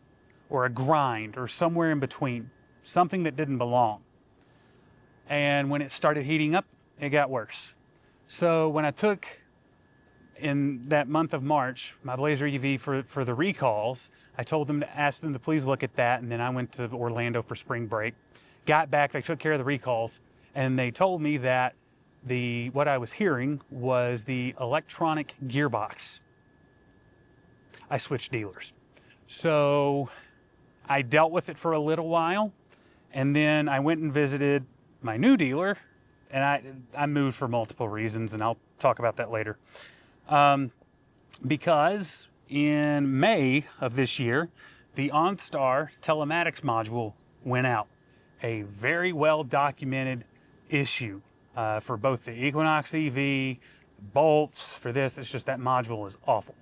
or a grind or somewhere in between, something that didn't belong. And when it started heating up, it got worse. So when I took, in that month of March, my Blazer EV for the recalls, I told them to ask them to please look at that, and then I went to Orlando for spring break. Got back, they took care of the recalls, and they told me that what I was hearing was the electronic gearbox. I switched dealers. So I dealt with it for a little while, and then I went and visited my new dealer, and I moved for multiple reasons, and I'll talk about that later. Because in May of this year, the OnStar telematics module went out. A very well documented issue for both the Equinox EV, bolts, for this. It's just that module is awful.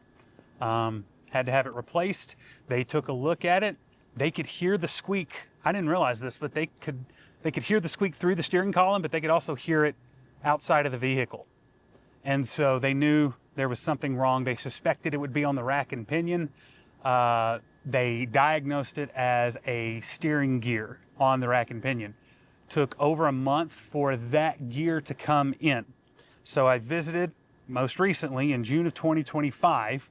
Had to have it replaced. They took a look at it. They could hear the squeak. I didn't realize this, but they could hear the squeak through the steering column, but they could also hear it outside of the vehicle. And so they knew there was something wrong. They suspected it would be on the rack and pinion. They diagnosed it as a steering gear on the rack and pinion. Took over a month for that gear to come in. So I visited most recently in June of 2025,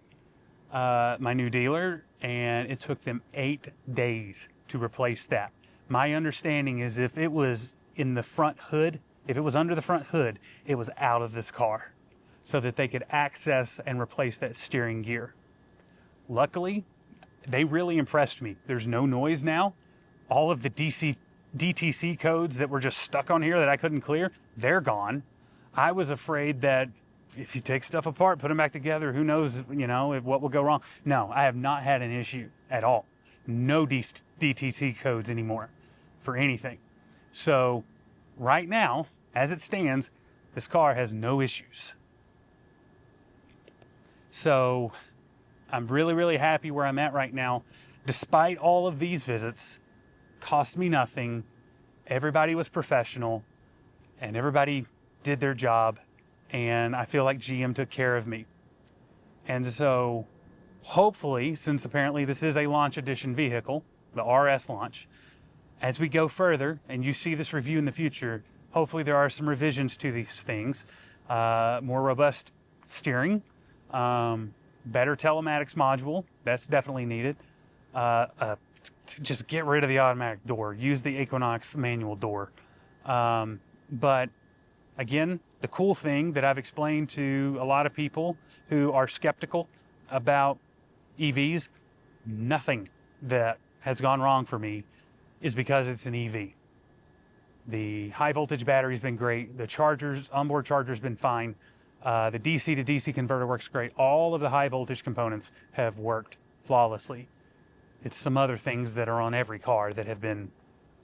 my new dealer, and it took them 8 days to replace that. My understanding is if it was in the front hood, if it was under the front hood, it was out of this car so that they could access and replace that steering gear. Luckily, they really impressed me. There's no noise now. All of the DTC codes that were just stuck on here that I couldn't clear, they're gone. I was afraid that if you take stuff apart, put them back together, who knows, you know, what will go wrong. No, I have not had an issue at all. No DTC codes anymore for anything. So right now, as it stands, This car has no issues. So I'm really, really happy where I'm at right now. Despite all of these visits, cost me nothing. Everybody was professional and everybody did their job. And I feel like GM took care of me. And so hopefully, since apparently this is a launch edition vehicle, the RS launch, as we go further and you see this review in the future, hopefully there are some revisions to these things. More robust steering, better telematics module, that's definitely needed. Just get rid of the automatic door, use the Equinox manual door. But again, the cool thing that I've explained to a lot of people who are skeptical about EVs, nothing that has gone wrong for me is because it's an EV. The high voltage battery's been great. The chargers, onboard charger's been fine. The DC to DC converter works great. All of the high voltage components have worked flawlessly. It's some other things that are on every car that have been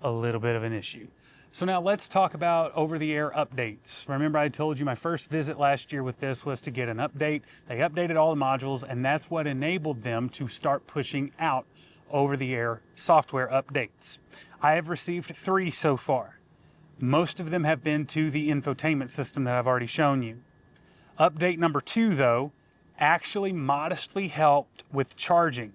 a little bit of an issue. So now let's talk about over-the-air updates. Remember I told you my first visit last year with this was to get an update. They updated all the modules, and that's what enabled them to start pushing out over-the-air software updates. I have received 3 so far. Most of them have been to the infotainment system that I've already shown you. Update number 2, though, actually modestly helped with charging.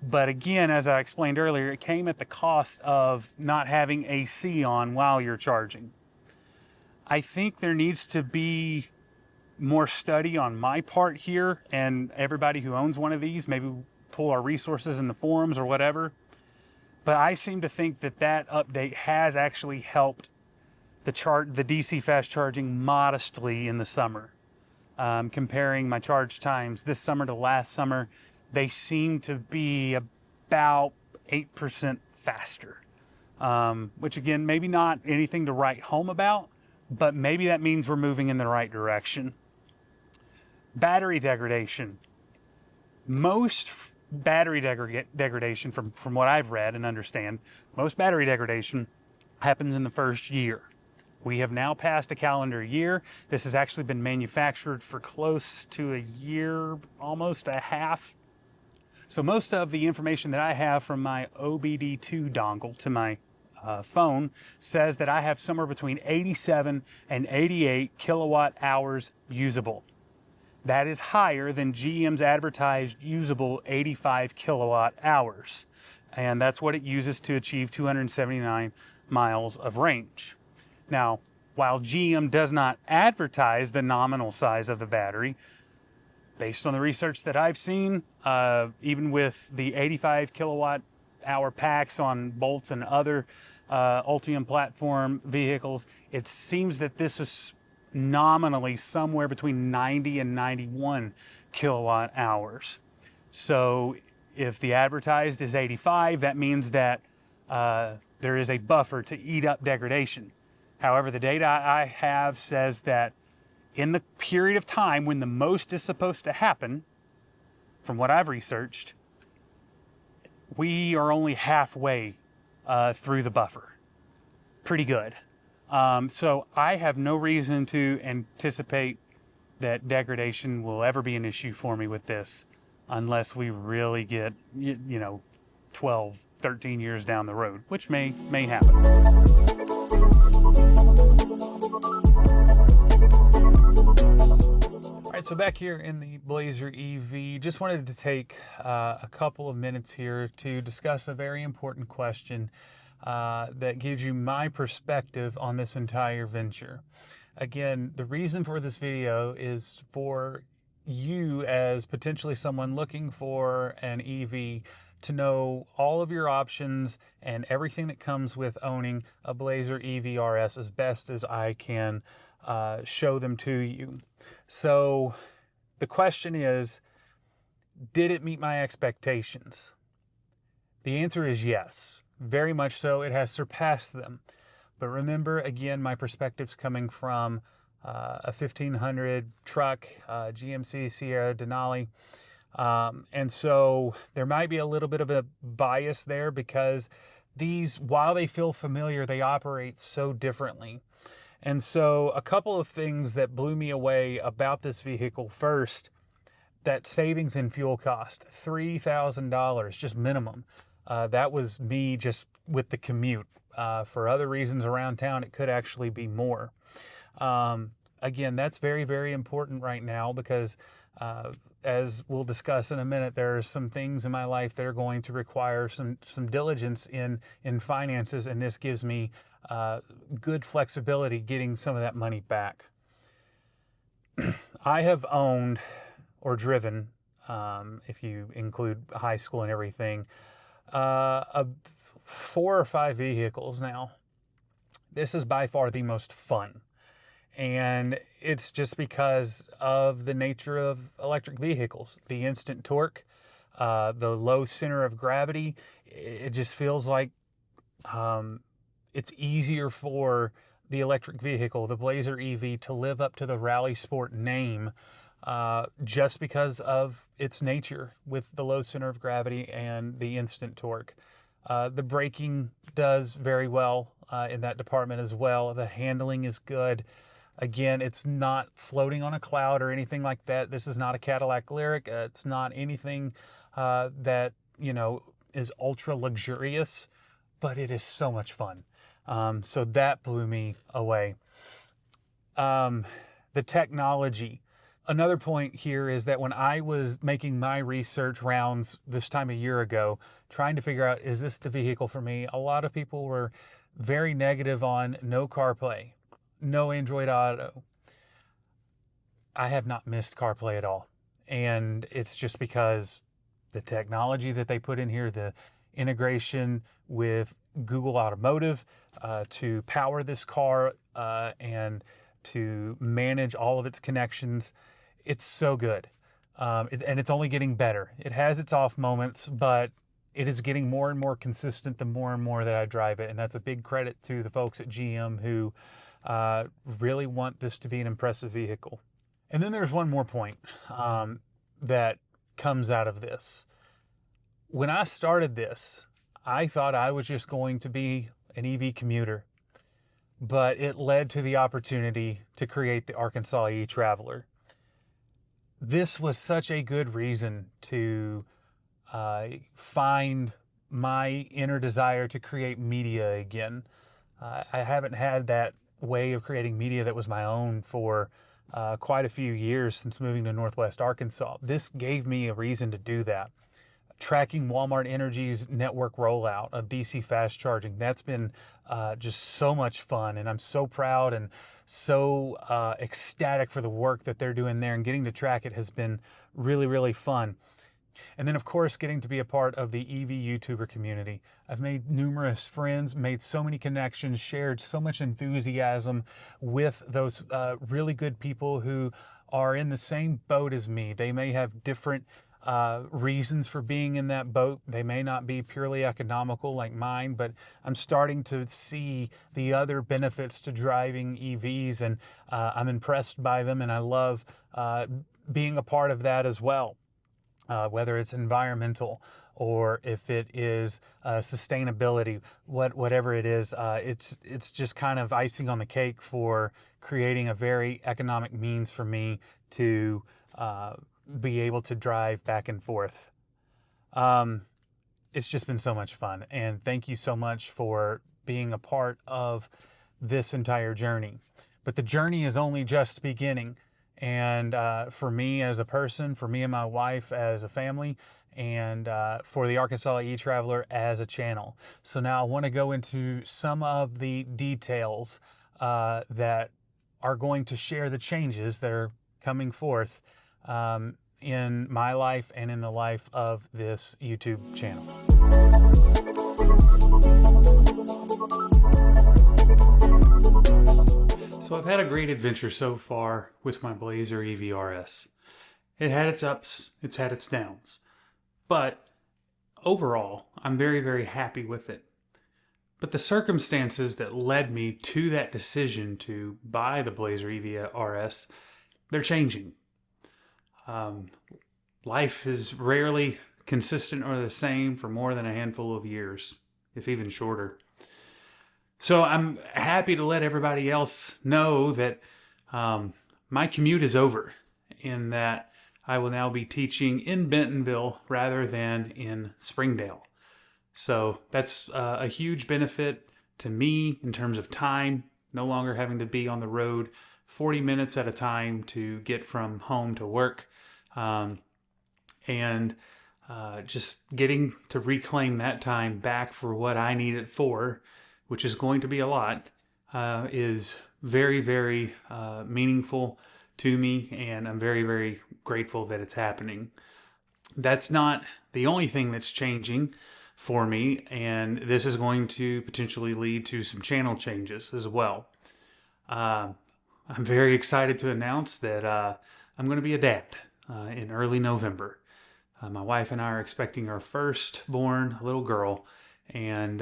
But again, as I explained earlier, it came at the cost of not having AC on while you're charging. I think there needs to be more study on my part here, and everybody who owns one of these, maybe pull our resources in the forums or whatever. But I seem to think that that update has actually helped the DC fast charging modestly in the summer. Comparing my charge times this summer to last summer, they seem to be about 8% faster, which again, maybe not anything to write home about, but maybe that means we're moving in the right direction. Battery degradation. Most battery degradation, from what I've read and understand, most battery degradation happens in the first year. We have now passed a calendar year. This has actually been manufactured for close to a year, almost a half. So most of the information that I have from my OBD2 dongle to my phone says that I have somewhere between 87 and 88 kilowatt hours usable. That is higher than GM's advertised usable 85 kilowatt hours. And that's what it uses to achieve 279 miles of range. Now, while GM does not advertise the nominal size of the battery, based on the research that I've seen, even with the 85 kilowatt hour packs on Bolts and other Ultium platform vehicles, it seems that this is nominally somewhere between 90 and 91 kilowatt hours. So if the advertised is 85, that means that there is a buffer to eat up degradation. However, the data I have says that in the period of time when the most is supposed to happen, from what I've researched, we are only halfway through the buffer. Pretty good. So I have no reason to anticipate that degradation will ever be an issue for me with this, unless we really get, 12, 13 years down the road, which may happen. All right, so back here in the Blazer EV, just wanted to take a couple of minutes here to discuss a very important question that gives you my perspective on this entire venture. Again, the reason for this video is for you as potentially someone looking for an EV to know all of your options and everything that comes with owning a Blazer EV RS as best as I can show them to you. So the question is, did it meet my expectations? The answer is yes, very much so. It has surpassed them. But remember, again, my perspective's coming from a 1500 truck, GMC Sierra Denali. And so there might be a little bit of a bias there because these, while they feel familiar, they operate so differently. And so a couple of things that blew me away about this vehicle. First, that savings in fuel cost, $3,000, just minimum. That was me just with the commute. For other reasons around town, it could actually be more. Again, that's very, very important right now because as we'll discuss in a minute, there are some things in my life that are going to require some diligence in finances, and this gives me good flexibility getting some of that money back. I have owned or driven, if you include high school and everything, 4 or 5 vehicles now. This is by far the most fun. And it's just because of the nature of electric vehicles. The instant torque, the low center of gravity, it just feels like it's easier for the electric vehicle, the Blazer EV, to live up to the Rally Sport name just because of its nature with the low center of gravity and the instant torque. The braking does very well in that department as well. The handling is good. Again, it's not floating on a cloud or anything like that. This is not a Cadillac Lyric. It's not anything that, is ultra luxurious, but it is so much fun. So that blew me away. The technology. Another point here is that when I was making my research rounds this time a year ago, trying to figure out, is this the vehicle for me? A lot of people were very negative on no CarPlay, no Android Auto. I have not missed CarPlay at all. And it's just because the technology that they put in here, the integration with Google Automotive to power this car and to manage all of its connections, it's so good. And it's only getting better. It has its off moments, but it is getting more and more consistent the more and more that I drive it. And that's a big credit to the folks at GM who really want this to be an impressive vehicle. And then there's one more point that comes out of this. When I started this, I thought I was just going to be an EV commuter, but it led to the opportunity to create the Arkansas eTraveler. This was such a good reason to find my inner desire to create media again. I haven't had that way of creating media that was my own for quite a few years since moving to Northwest Arkansas. This gave me a reason to do that. Tracking Walmart Energy's network rollout of DC fast charging, that's been just so much fun, and I'm so proud and so ecstatic for the work that they're doing there, and getting to track it has been really, really fun. And then, of course, getting to be a part of the EV YouTuber community. I've made numerous friends, made so many connections, shared so much enthusiasm with those really good people who are in the same boat as me. They may have different reasons for being in that boat. They may not be purely economical like mine, but I'm starting to see the other benefits to driving EVs, and I'm impressed by them, and I love being a part of that as well. Whether it's environmental or if it is sustainability, whatever it is, it's just kind of icing on the cake for creating a very economic means for me to be able to drive back and forth. It's just been so much fun, and thank you so much for being a part of this entire journey. But the journey is only just beginning. And for me as a person, for me and my wife as a family, and for the Arkansas eTraveler as a channel. So now I want to go into some of the details that are going to share the changes that are coming forth in my life and in the life of this YouTube channel. So I've had a great adventure so far with my Blazer EV RS. It had its ups, it's had its downs. But overall, I'm very, very happy with it. But the circumstances that led me to that decision to buy the Blazer EV RS, they're changing. Life is rarely consistent or the same for more than a handful of years, if even shorter. So I'm happy to let everybody else know that my commute is over, in that I will now be teaching in Bentonville rather than in Springdale. So that's a huge benefit to me in terms of time, no longer having to be on the road 40 minutes at a time to get from home to work. And just getting to reclaim that time back for what I need it for, which is going to be a lot, is very, very meaningful to me, and I'm very, very grateful that it's happening. That's not the only thing that's changing for me, and this is going to potentially lead to some channel changes as well. I'm very excited to announce that I'm going to be a dad in early November. My wife and I are expecting our firstborn little girl, and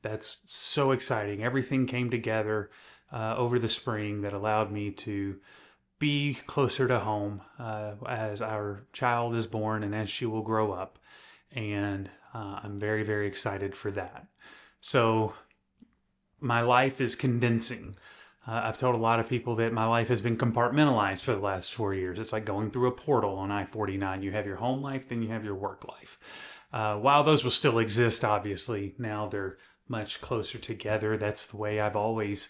that's so exciting. Everything came together over the spring that allowed me to be closer to home as our child is born and as she will grow up. And I'm very, very excited for that. So my life is condensing. I've told a lot of people that my life has been compartmentalized for the last 4 years. It's like going through a portal on I-49. You have your home life, then you have your work life. While those will still exist, obviously, now they're much closer together. That's the way I've always,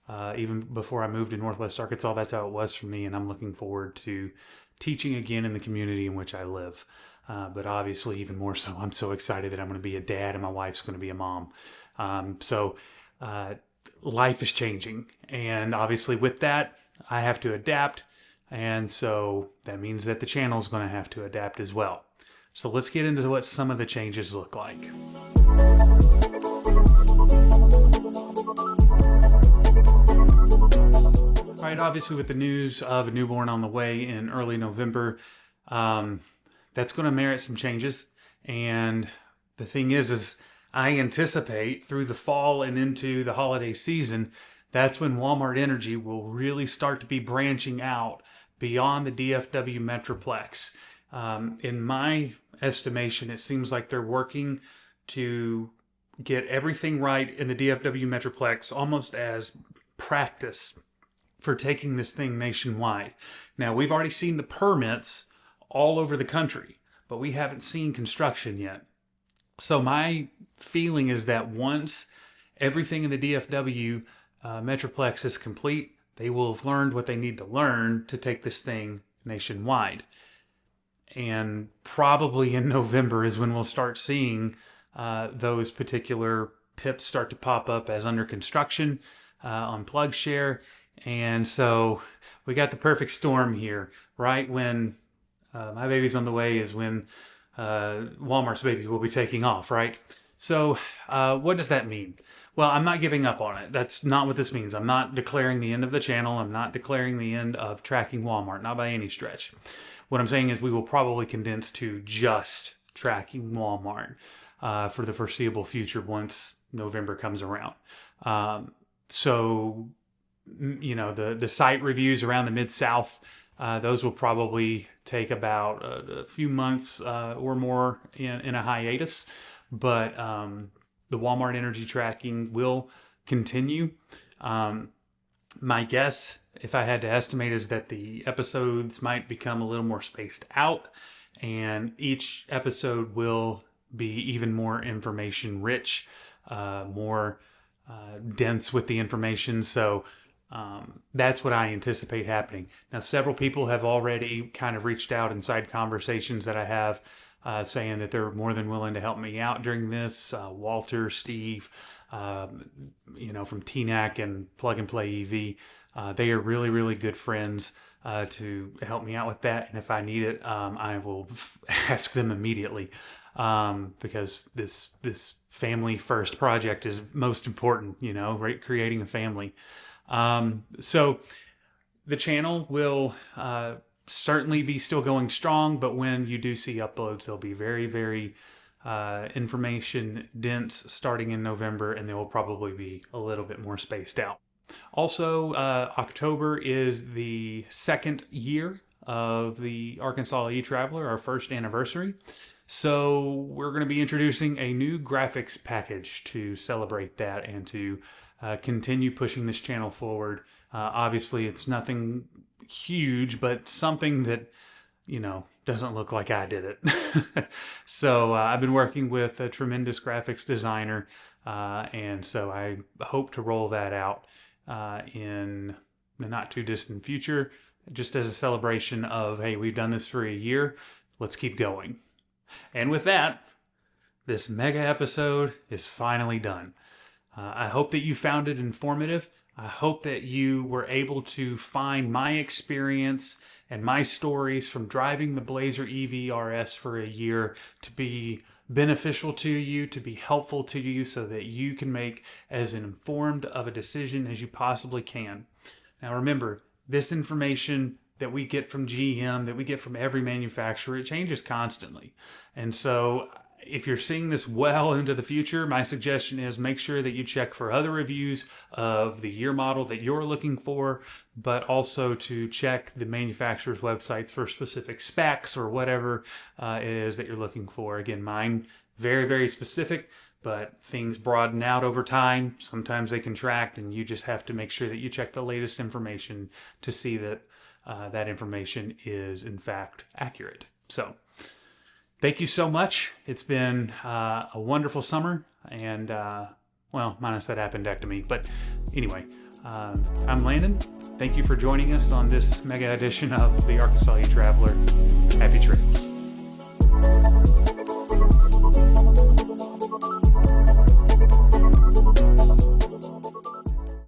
even before I moved to Northwest Arkansas, that's how it was for me. And I'm looking forward to teaching again in the community in which I live. But obviously, even more so, I'm so excited that I'm going to be a dad and my wife's going to be a mom. Life is changing, and obviously with that I have to adapt, and so that means that the channel is going to have to adapt as well. So let's get into what some of the changes look like. All right, obviously with the news of a newborn on the way in early November, that's going to merit some changes. And the thing is I anticipate through the fall and into the holiday season, that's when Walmart Energy will really start to be branching out beyond the DFW Metroplex. In my estimation, it seems like they're working to get everything right in the DFW Metroplex almost as practice for taking this thing nationwide. Now, we've already seen the permits all over the country, but we haven't seen construction yet. So my feeling is that once everything in the DFW Metroplex is complete, they will have learned what they need to learn to take this thing nationwide. And probably in November is when we'll start seeing those particular PIPs start to pop up as under construction on PlugShare. And so we got the perfect storm here. Right when my baby's on the way is when Walmart's baby will be taking off, right? So what does that mean? Well, I'm not giving up on it. That's not what this means. I'm not declaring the end of the channel. I'm not declaring the end of tracking Walmart, not by any stretch. What I'm saying is we will probably condense to just tracking Walmart for the foreseeable future once November comes around. So, you know, the site reviews around the Mid-South, those will probably take about a few months or more in a hiatus, but the Walmart Energy tracking will continue. My guess, if I had to estimate, is that the episodes might become a little more spaced out, and each episode will be even more information rich, more dense with the information. So that's what I anticipate happening. Now, several people have already kind of reached out inside conversations that I have saying that they're more than willing to help me out during this. Walter, Steve, you know, from TNAC and Plug and Play EV. They are really, really good friends to help me out with that. And if I need it, I will ask them immediately because this family first project is most important, you know, right? Creating a family. So the channel will certainly be still going strong, but when you do see uploads, they'll be very, very information dense starting in November, and they will probably be a little bit more spaced out. Also, October is the second year of the Arkansas eTraveler, our first anniversary. So we're going to be introducing a new graphics package to celebrate that and to continue pushing this channel forward. Obviously, it's nothing huge, but something that, doesn't look like I did it. So I've been working with a tremendous graphics designer, and so I hope to roll that out in the not too distant future, just as a celebration of, hey, we've done this for a year, let's keep going. And with that, this mega episode is finally done. I hope that you found it informative. I hope that you were able to find my experience and my stories from driving the Blazer EV RS for a year to be beneficial to you, to be helpful to you, so that you can make as informed of a decision as you possibly can. Now remember, this information that we get from GM, that we get from every manufacturer, it changes constantly. And so if you're seeing this well into the future, my suggestion is make sure that you check for other reviews of the year model that you're looking for, but also to check the manufacturer's websites for specific specs or whatever it is that you're looking for. Again, mine, very, very specific, but things broaden out over time. Sometimes they contract, and you just have to make sure that you check the latest information to see that that information is in fact accurate. So thank you so much. It's been a wonderful summer, and well, minus that appendectomy. But anyway, I'm Landon. Thank you for joining us on this mega edition of the Arkansas eTraveler. Happy trails.